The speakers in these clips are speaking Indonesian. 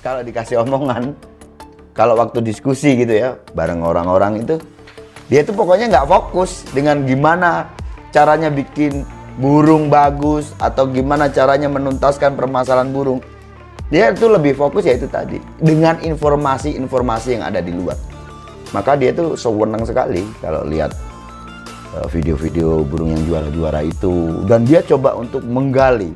kalau dikasih omongan, kalau waktu diskusi gitu ya, bareng orang-orang itu, dia tuh pokoknya nggak fokus dengan gimana caranya bikin burung bagus atau gimana caranya menuntaskan permasalahan burung. Dia tuh lebih fokus ya itu tadi, dengan informasi-informasi yang ada di luar. Maka dia tuh sewenang sekali kalau lihat video-video burung yang juara-juara itu. Dan dia coba untuk menggali,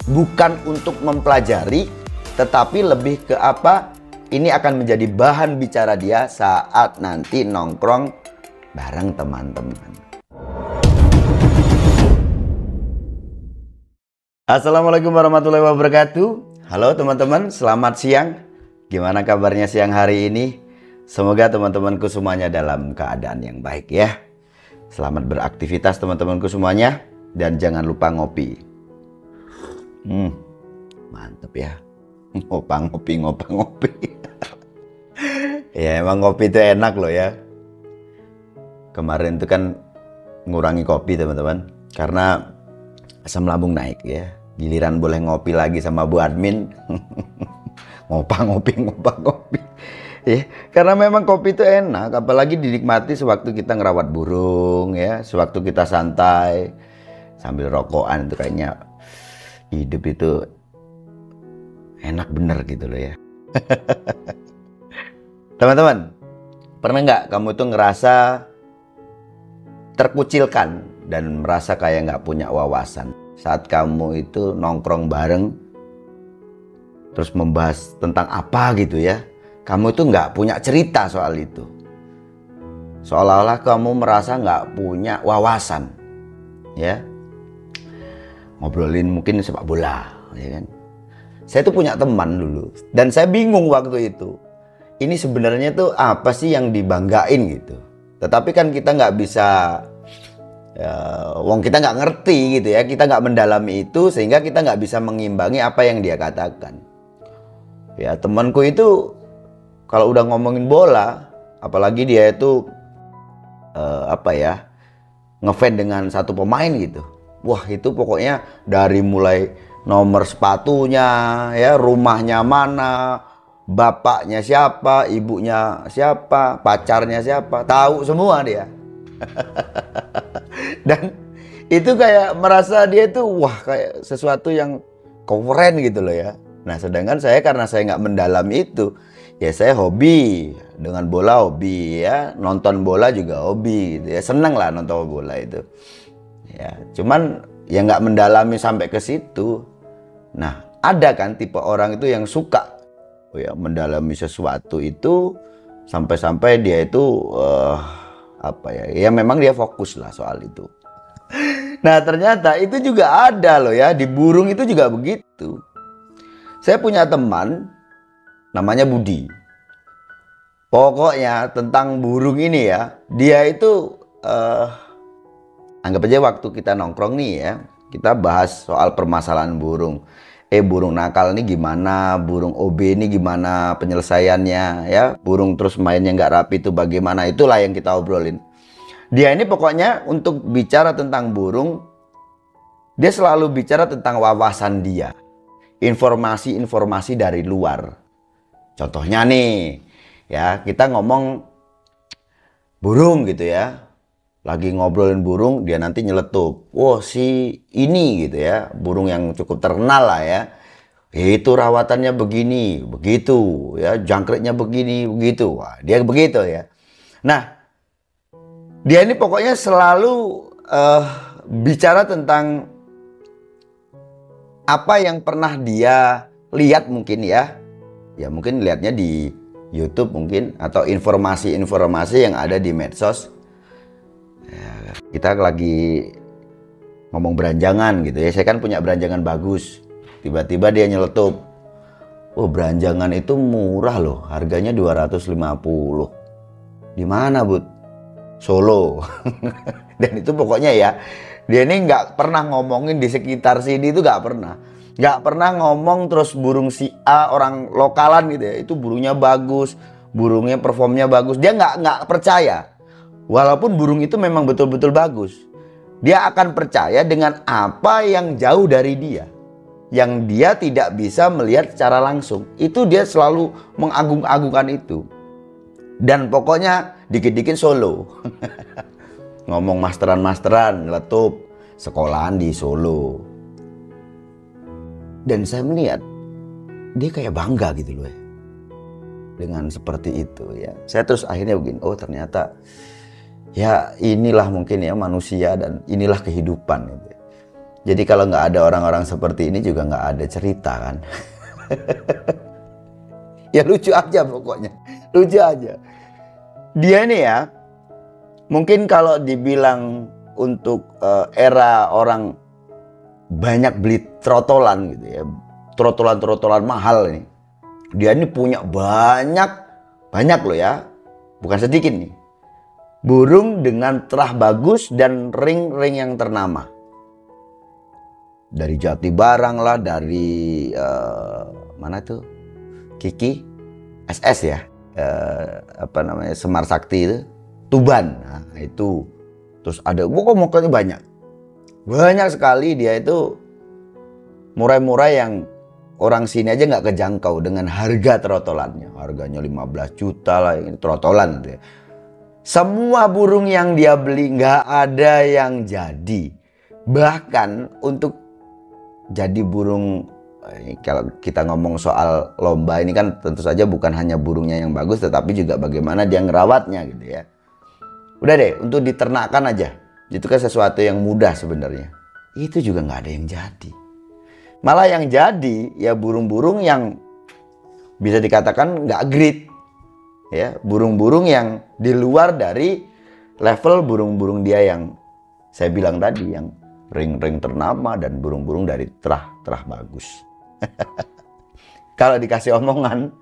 bukan untuk mempelajari, tetapi lebih ke apa, ini akan menjadi bahan bicara dia saat nanti nongkrong bareng teman-teman. Assalamualaikum warahmatullahi wabarakatuh. Halo teman-teman, selamat siang. Gimana kabarnya siang hari ini? Semoga teman-temanku semuanya dalam keadaan yang baik ya. Selamat beraktivitas teman-temanku semuanya. Dan jangan lupa ngopi. Mantep ya. Ngopi. Ya emang ngopi itu enak loh ya. Kemarin itu kan ngurangi kopi teman-teman, karena asam lambung naik ya. Giliran boleh ngopi lagi sama Bu Admin. ngopi. Ya, karena memang kopi itu enak, apalagi dinikmati sewaktu kita ngerawat burung ya, sewaktu kita santai sambil rokokan, itu kayaknya hidup itu enak bener gitu loh ya. Teman-teman, pernah nggak kamu tuh ngerasa terkucilkan dan merasa kayak nggak punya wawasan saat kamu itu nongkrong bareng terus membahas tentang apa gitu ya? Kamu itu nggak punya cerita soal itu, seolah-olah kamu merasa nggak punya wawasan ya. Ngobrolin mungkin sepak bola ya kan. Saya tuh punya teman dulu dan saya bingung waktu itu, ini sebenarnya tuh apa sih yang dibanggain gitu. Tetapi kan kita nggak bisa, wong kita nggak ngerti gitu ya, kita nggak mendalami itu sehingga kita nggak bisa mengimbangi apa yang dia katakan. Ya temanku itu kalau udah ngomongin bola, apalagi dia itu ngefans dengan satu pemain gitu. Wah itu pokoknya dari mulai nomor sepatunya, ya rumahnya mana, bapaknya siapa, ibunya siapa, pacarnya siapa, tahu semua dia. Dan itu kayak merasa dia itu wah kayak sesuatu yang keren gitu loh ya. Nah sedangkan saya karena saya nggak mendalami itu, ya saya hobi dengan bola, hobi ya, nonton bola juga hobi gitu ya, seneng lah nonton bola itu ya, cuman ya nggak mendalami sampai ke situ. Nah ada kan tipe orang itu yang suka mendalami sesuatu itu sampai-sampai dia itu ya memang dia fokus lah soal itu. Nah ternyata itu juga ada loh ya, di burung itu juga begitu. Saya punya teman namanya Budi. Pokoknya tentang burung ini ya, dia itu anggap aja waktu kita nongkrong nih ya, kita bahas soal permasalahan burung. Burung nakal ini gimana, burung OB ini gimana penyelesaiannya ya, burung terus mainnya nggak rapi itu bagaimana, itulah yang kita obrolin. Dia ini pokoknya untuk bicara tentang burung, dia selalu bicara tentang wawasan dia, informasi-informasi dari luar. Contohnya nih, ya kita ngomong burung gitu ya, lagi ngobrolin burung, dia nanti nyeletup, wah si ini gitu ya, burung yang cukup terkenal lah ya, itu rawatannya begini, begitu ya, jangkriknya begini, begitu, wah dia begitu ya. Nah dia ini pokoknya selalu bicara tentang apa yang pernah dia lihat mungkin ya mungkin lihatnya di YouTube mungkin, atau informasi-informasi yang ada di medsos. Ya, kita lagi ngomong beranjangan gitu ya, saya kan punya beranjangan bagus, tiba-tiba dia nyeletup, oh beranjangan itu murah loh, harganya 250. Di mana Bud? Solo. Dan itu pokoknya ya, dia ini nggak pernah ngomongin di sekitar sini, itu nggak pernah ngomong terus burung si A orang lokalan gitu ya, itu burungnya bagus, burungnya performnya bagus, dia nggak percaya. Walaupun burung itu memang betul-betul bagus, dia akan percaya dengan apa yang jauh dari dia. yang dia tidak bisa melihat secara langsung. Itu dia selalu mengagung-agungkan itu. Dan pokoknya dikit-dikit solo. Ngomong masteran, letup, sekolahan di Solo. Dan saya melihat dia kayak bangga gitu loh ya, dengan seperti itu ya. Saya terus akhirnya begini, oh ternyata ya inilah mungkin ya manusia dan inilah kehidupan gitu. Jadi kalau nggak ada orang-orang seperti ini juga nggak ada cerita kan. Ya lucu aja pokoknya, lucu aja. Dia ini ya, mungkin kalau dibilang untuk era orang banyak beli trotolan gitu ya, trotolan mahal ini, dia ini punya banyak loh ya, bukan sedikit nih, burung dengan terah bagus dan ring-ring yang ternama. Dari Jati Barang lah, dari mana tuh, Kiki, SS ya, apa namanya, Semar Sakti itu, Tuban, nah itu. Terus ada, pokoknya banyak sekali. Dia itu murah-murah yang orang sini aja nggak kejangkau dengan harga trotolannya. Harganya 15 juta lah, ini trotolan gitu ya. Semua burung yang dia beli nggak ada yang jadi. Bahkan untuk jadi burung, kalau kita ngomong soal lomba ini kan tentu saja bukan hanya burungnya yang bagus, tetapi juga bagaimana dia ngerawatnya gitu ya. Udah deh, untuk diternakan aja, itu kan sesuatu yang mudah sebenarnya. Itu juga nggak ada yang jadi. Malah yang jadi ya burung-burung yang bisa dikatakan nggak grade, ya, burung-burung yang di luar dari level burung-burung dia yang saya bilang tadi, yang ring-ring ternama dan burung-burung dari terah bagus. Kalau dikasih omongan,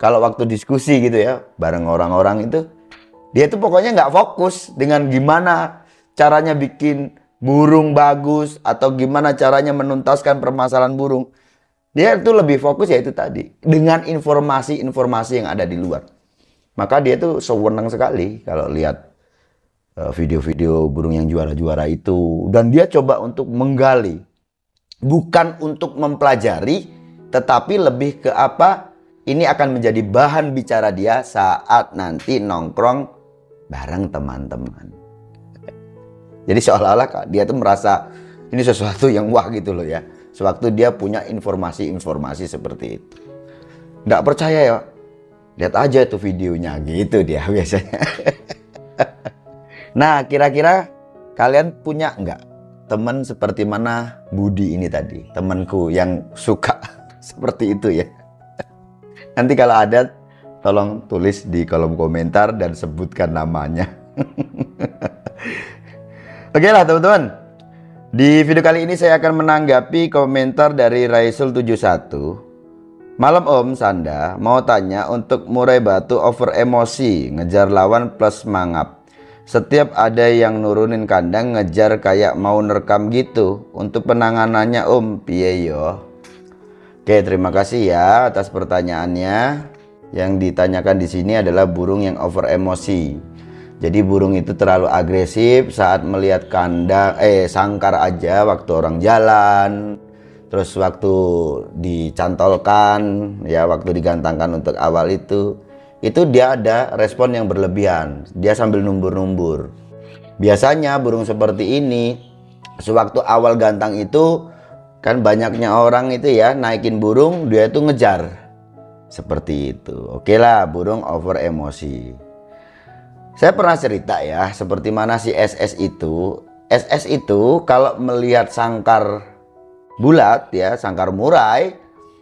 kalau waktu diskusi gitu ya bareng orang-orang itu, dia itu pokoknya nggak fokus dengan gimana caranya bikin burung bagus atau gimana caranya menuntaskan permasalahan burung. Dia itu lebih fokus ya itu tadi, dengan informasi-informasi yang ada di luar. Maka dia tuh sewenang sekali kalau lihat video-video burung yang juara-juara itu. Dan dia coba untuk menggali, bukan untuk mempelajari, tetapi lebih ke apa, ini akan menjadi bahan bicara dia saat nanti nongkrong bareng teman-teman. Jadi seolah-olah dia tuh merasa ini sesuatu yang wah gitu loh ya, sewaktu dia punya informasi-informasi seperti itu. Nggak percaya ya, lihat aja tuh videonya gitu dia biasanya. Nah, kira-kira kalian punya nggak teman seperti mana Budi ini tadi, temanku yang suka seperti itu ya? Nanti kalau ada, tolong tulis di kolom komentar dan sebutkan namanya. Oke lah teman-teman, di video kali ini saya akan menanggapi komentar dari Raisul71. Malam Om Sanda, mau tanya untuk murai batu over emosi, ngejar lawan plus mangap. Setiap ada yang nurunin kandang ngejar kayak mau nerekam gitu. Untuk penanganannya Om, piye yo? Oke, terima kasih ya atas pertanyaannya. Yang ditanyakan di sini adalah burung yang over emosi. Jadi burung itu terlalu agresif saat melihat kandang, sangkar aja waktu orang jalan. Terus waktu dicantolkan, ya waktu digantangkan untuk awal itu dia ada respon yang berlebihan. Dia sambil numbur-numbur. Biasanya burung seperti ini, sewaktu awal gantang itu kan banyaknya orang itu ya naikin burung, dia itu ngejar. Seperti itu. Oke lah, burung over emosi. Saya pernah cerita ya, seperti mana si SS itu. SS itu kalau melihat sangkar bulat ya, sangkar murai,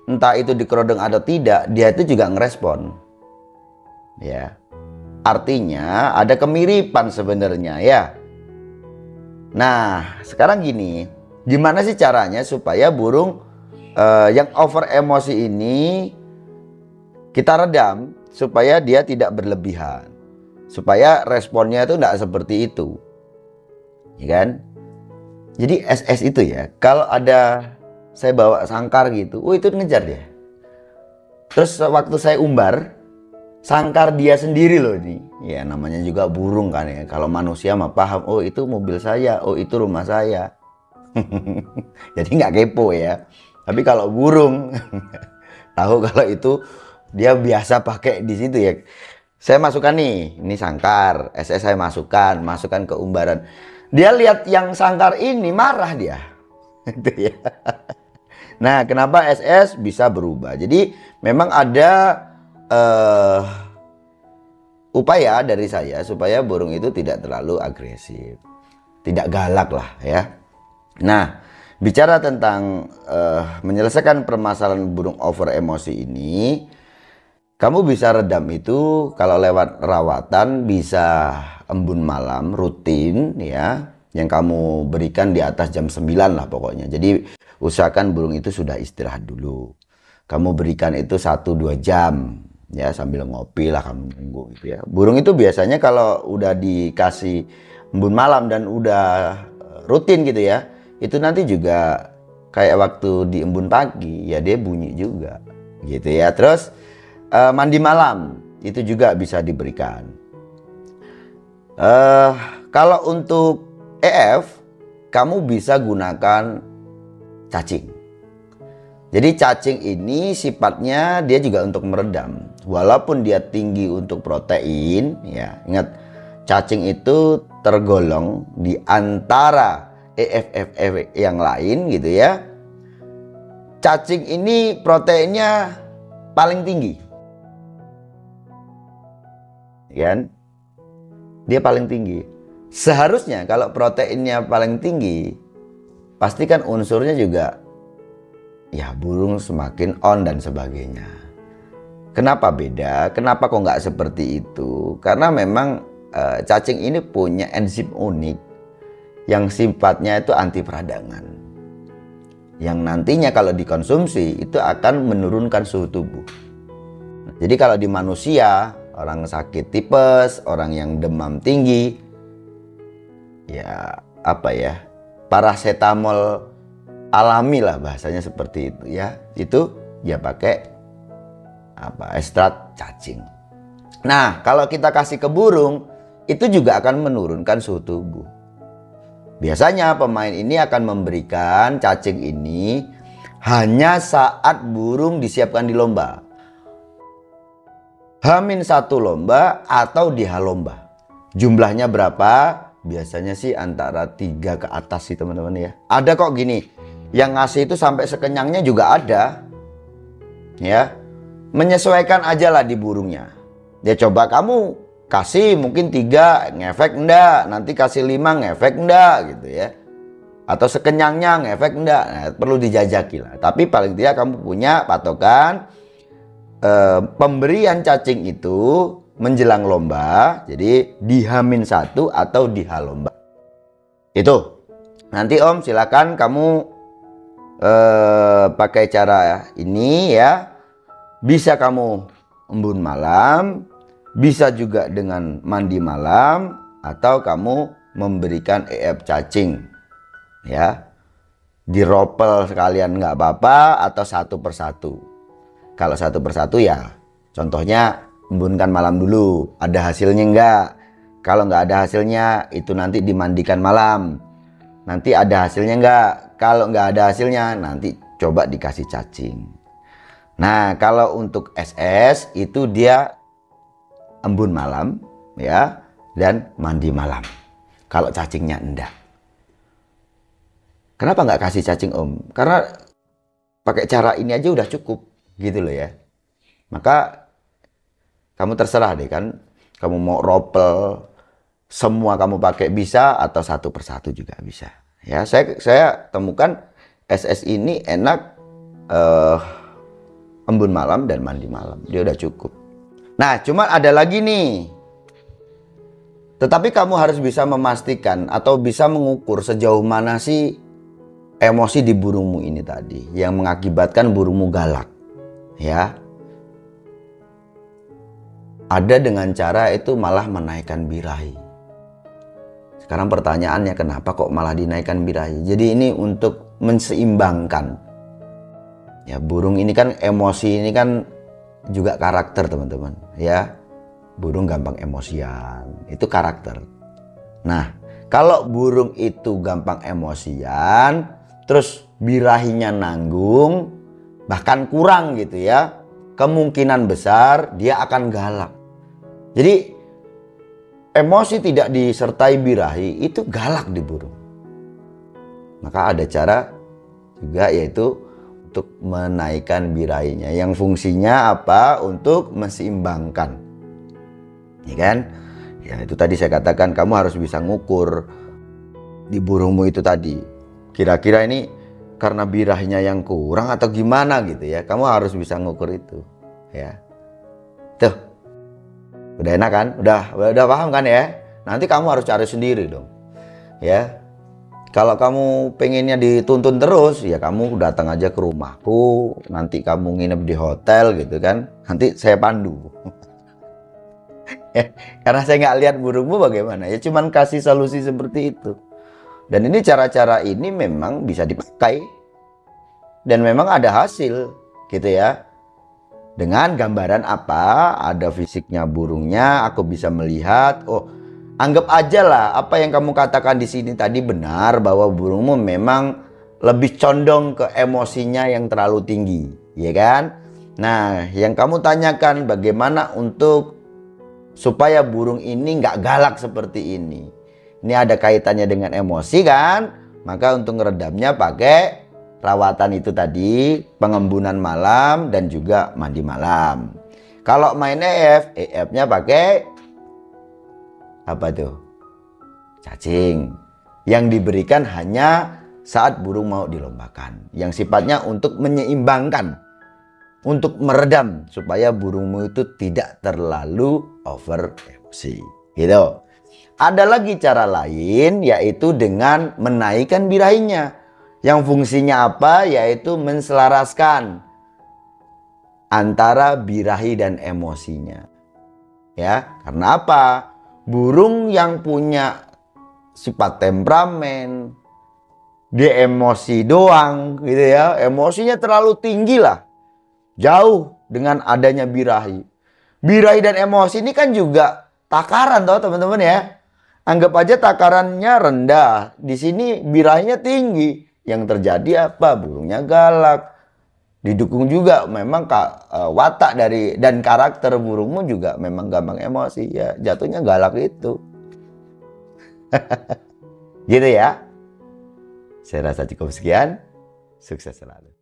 entah itu dikerodeng atau tidak, dia itu juga ngerespon. Ya, artinya ada kemiripan sebenarnya ya. Nah, sekarang gini, gimana sih caranya supaya burung yang over emosi ini kita redam supaya dia tidak berlebihan, supaya responnya itu tidak seperti itu, ya kan? Jadi SS itu ya, kalau ada saya bawa sangkar gitu, itu ngejar dia. Terus waktu saya umbar, sangkar dia sendiri loh ini. Ya namanya juga burung kan ya. Kalau manusia mah paham, oh itu mobil saya, oh itu rumah saya. Jadi nggak kepo ya. Tapi kalau burung tahu kalau itu dia biasa pakai di situ ya. Saya masukkan nih, ini sangkar, SS saya masukkan ke umbaran. Dia lihat yang sangkar ini marah dia. Itu ya. Nah, kenapa SS bisa berubah? Jadi memang ada upaya dari saya supaya burung itu tidak terlalu agresif, tidak galak lah ya. Nah, bicara tentang menyelesaikan permasalahan burung over emosi ini, kamu bisa redam itu kalau lewat rawatan, bisa embun malam rutin ya, yang kamu berikan di atas jam 9 lah pokoknya. Jadi usahakan burung itu sudah istirahat dulu. Kamu berikan itu 1-2 jam ya, sambil ngopi lah kamu nunggu gitu ya. Burung itu biasanya kalau udah dikasih embun malam dan udah rutin gitu ya, itu nanti juga kayak waktu di embun pagi ya, dia bunyi juga gitu ya. Terus mandi malam itu juga bisa diberikan. Kalau untuk EF, kamu bisa gunakan cacing. Jadi cacing ini sifatnya dia juga untuk meredam. Walaupun dia tinggi untuk protein, ya ingat cacing itu tergolong di antara EFF yang lain gitu ya. Cacing ini proteinnya paling tinggi, kan? Dia paling tinggi. Seharusnya kalau proteinnya paling tinggi, pastikan unsurnya juga ya burung semakin on dan sebagainya. Kenapa beda? Kenapa kok nggak seperti itu? Karena memang cacing ini punya enzim unik yang sifatnya itu anti peradangan, yang nantinya kalau dikonsumsi itu akan menurunkan suhu tubuh. Jadi kalau di manusia, orang sakit tipes, orang yang demam tinggi, ya apa ya, paracetamol alami lah bahasanya seperti itu ya, itu ya pakai ekstrak cacing. Nah, kalau kita kasih ke burung, itu juga akan menurunkan suhu tubuh. Biasanya pemain ini akan memberikan cacing ini hanya saat burung disiapkan di lomba, H-1 lomba atau di H lomba. Jumlahnya berapa? Biasanya sih antara 3 ke atas sih teman-teman ya. Ada kok gini, yang ngasih itu sampai sekenyangnya juga ada. Ya, menyesuaikan aja lah di burungnya. Dia coba kamu kasih mungkin 3 ngefek enggak, nanti kasih 5 ngefek enggak gitu ya. Atau sekenyangnya ngefek enggak, nah, perlu dijajaki lah. Tapi paling tidak kamu punya patokan pemberian cacing itu menjelang lomba, jadi di H-1 atau di H lomba. Itu nanti Om silakan kamu pakai cara ini ya. Bisa kamu embun malam, bisa juga dengan mandi malam, atau kamu memberikan EF cacing ya, diropel sekalian nggak apa-apa, atau 1 persatu. Kalau 1 persatu ya contohnya embunkan malam dulu, ada hasilnya enggak. Kalau nggak ada hasilnya, itu nanti dimandikan malam. Nanti ada hasilnya enggak. Kalau nggak ada hasilnya, nanti coba dikasih cacing. Nah, kalau untuk SS itu dia embun malam ya, dan mandi malam. Kalau cacingnya enggak. Kenapa nggak kasih cacing Om? Karena pakai cara ini aja udah cukup gitu loh ya. Maka kamu terserah deh kan, kamu mau ropel semua kamu pakai bisa, atau 1 persatu juga bisa ya. Saya temukan SS ini enak embun malam dan mandi malam, dia udah cukup. Nah, cuma ada lagi nih, tetapi kamu harus bisa memastikan atau bisa mengukur sejauh mana sih emosi di burungmu ini tadi yang mengakibatkan burungmu galak ya. Ada dengan cara itu malah menaikkan birahi. Sekarang pertanyaannya, kenapa kok malah dinaikkan birahi? Jadi ini untuk menseimbangkan ya. Burung ini kan emosi, ini kan juga karakter teman-teman ya. Burung gampang emosian, itu karakter. Nah, kalau burung itu gampang emosian, terus birahinya nanggung, bahkan kurang gitu ya, kemungkinan besar dia akan galak. Jadi emosi tidak disertai birahi itu galak di burung. Maka ada cara juga, yaitu untuk menaikkan birahinya, yang fungsinya apa? Untuk menseimbangkan, ya kan? Ya itu tadi saya katakan, kamu harus bisa ngukur di burungmu itu tadi, kira-kira ini karena birahinya yang kurang atau gimana gitu ya. Kamu harus bisa ngukur itu ya. Tuh, udah enak kan? Udah paham kan ya? Nanti kamu harus cari sendiri dong ya. Kalau kamu pengennya dituntun terus, ya kamu datang aja ke rumahku, nanti kamu nginep di hotel gitu kan, nanti saya pandu. Karena saya nggak lihat burungmu bagaimana, ya cuman kasih solusi seperti itu. Dan ini cara-cara ini memang bisa dipakai dan memang ada hasil gitu ya. Dengan gambaran apa, ada fisiknya burungnya, aku bisa melihat, oh anggap aja lah apa yang kamu katakan di sini tadi benar, bahwa burungmu memang lebih condong ke emosinya yang terlalu tinggi, ya kan? Nah, yang kamu tanyakan bagaimana untuk supaya burung ini nggak galak seperti ini. Ini ada kaitannya dengan emosi kan? Maka untuk meredamnya pakai rawatan itu tadi, pengembunan malam dan juga mandi malam. Kalau main EF-nya pakai apa tuh? Cacing. Yang diberikan hanya saat burung mau dilombakan. Yang sifatnya untuk menyeimbangkan, untuk meredam supaya burungmu itu tidak terlalu over emosi. Gitu. Ada lagi cara lain, yaitu dengan menaikkan birahinya. Yang fungsinya apa? Yaitu menselaraskan antara birahi dan emosinya. Ya, karena apa? Burung yang punya sifat temperamen, dia emosi doang gitu ya, emosinya terlalu tinggi lah, jauh dengan adanya birahi. Birahi dan emosi ini kan juga takaran toh teman-teman ya. Anggap aja takarannya rendah, di sini birahinya tinggi. Yang terjadi apa? Burungnya galak. Didukung juga memang watak dari dan karakter burungmu juga memang gampang emosi ya, jatuhnya galak itu. Gitu ya. Saya rasa cukup sekian. Sukses selalu.